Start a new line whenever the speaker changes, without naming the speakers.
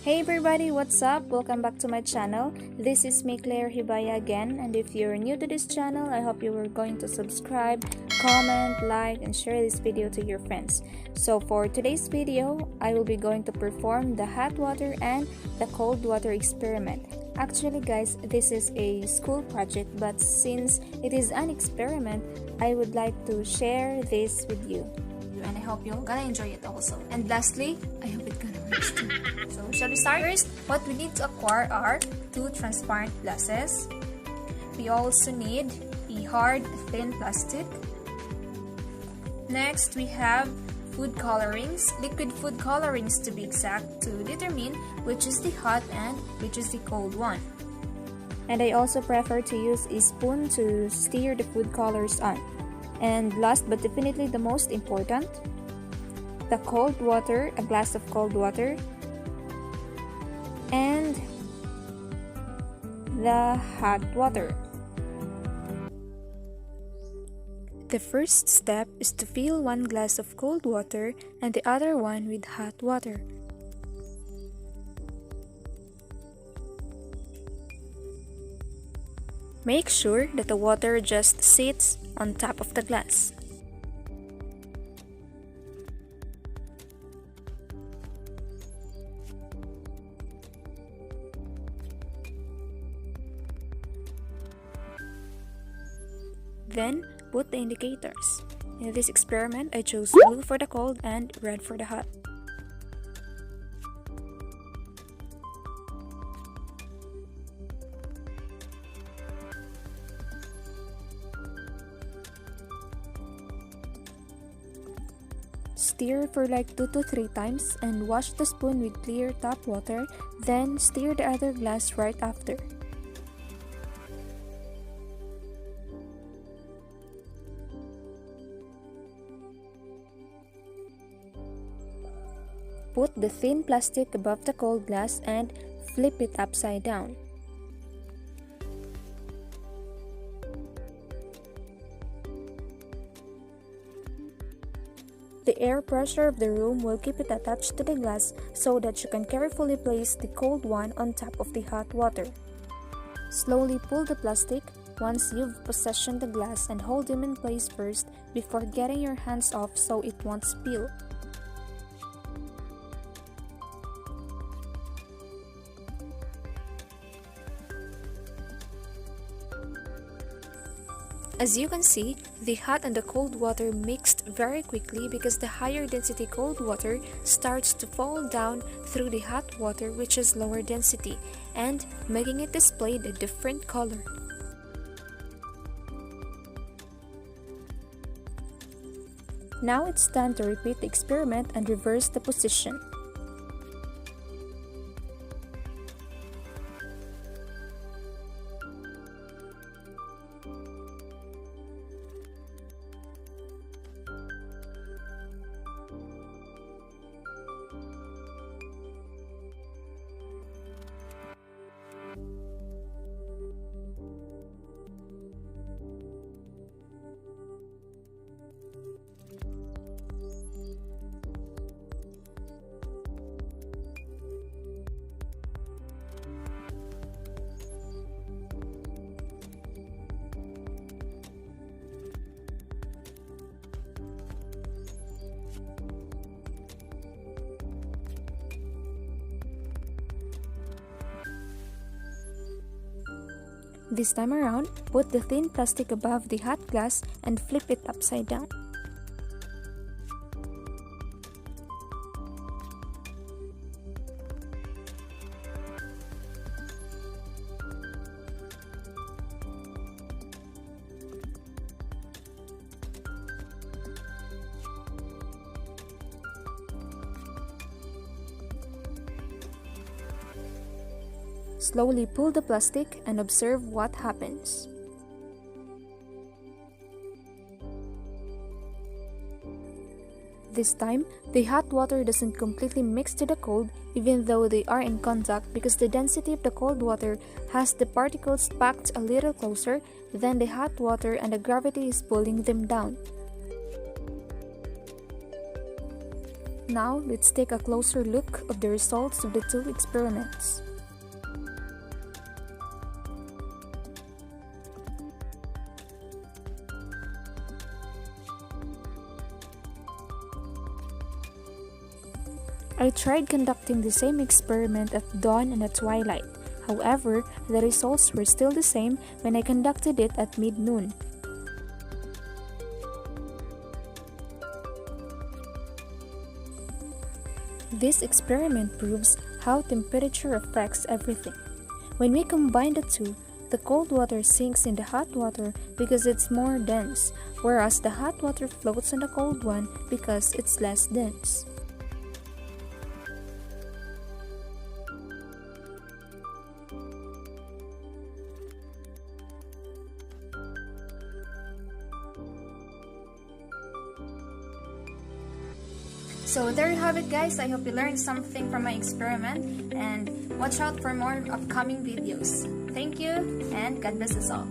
Hey everybody, what's up? Welcome back to my channel. This is me, Claire Hibaya again, and if you're new to this channel, I hope you are going to subscribe, comment, like, and share this video to your friends. So for today's video, I will be going to perform the hot water and the cold water experiment. Actually guys, this is a school project, but since it is an experiment, I would like to share this with you. And I hope you're gonna enjoy it also. And lastly, I hope it's gonna work too. So shall we start? First, what we need to acquire are 2 transparent glasses. We also need a hard, thin plastic. Next, we have food colorings, liquid food colorings to be exact, to determine which is the hot and which is the cold one. And I also prefer to use a spoon to stir the food colors on. And last but definitely the most important, the cold water, a glass of cold water, and the hot water. The first step is to fill one glass of cold water and the other one with hot water. Make sure that the water just sits on top of the glass. Then, put the indicators. In this experiment, I chose blue for the cold and red for the hot. Stir for like 2 to 3 times and wash the spoon with clear tap water, then stir the other glass right after. Put the thin plastic above the cold glass and flip it upside down. The air pressure of the room will keep it attached to the glass so that you can carefully place the cold one on top of the hot water. Slowly pull the plastic once you've positioned the glass and hold them in place first before getting your hands off so it won't spill. As you can see, the hot and the cold water mixed very quickly because the higher density cold water starts to fall down through the hot water, which is lower density, and making it display a different color. Now it's time to repeat the experiment and reverse the position. This time around, put the thin plastic above the hot glass and flip it upside down. Slowly pull the plastic and observe what happens. This time, the hot water doesn't completely mix to the cold even though they are in contact because the density of the cold water has the particles packed a little closer than the hot water and the gravity is pulling them down. Now, let's take a closer look of the results of the two experiments. I tried conducting the same experiment at dawn and at twilight. However, the results were still the same when I conducted it at mid-noon. This experiment proves how temperature affects everything. When we combine the two, the cold water sinks in the hot water because it's more dense, whereas the hot water floats on the cold one because it's less dense. So there you have it, guys. I hope you learned something from my experiment, and watch out for more upcoming videos. Thank you, and God bless us all.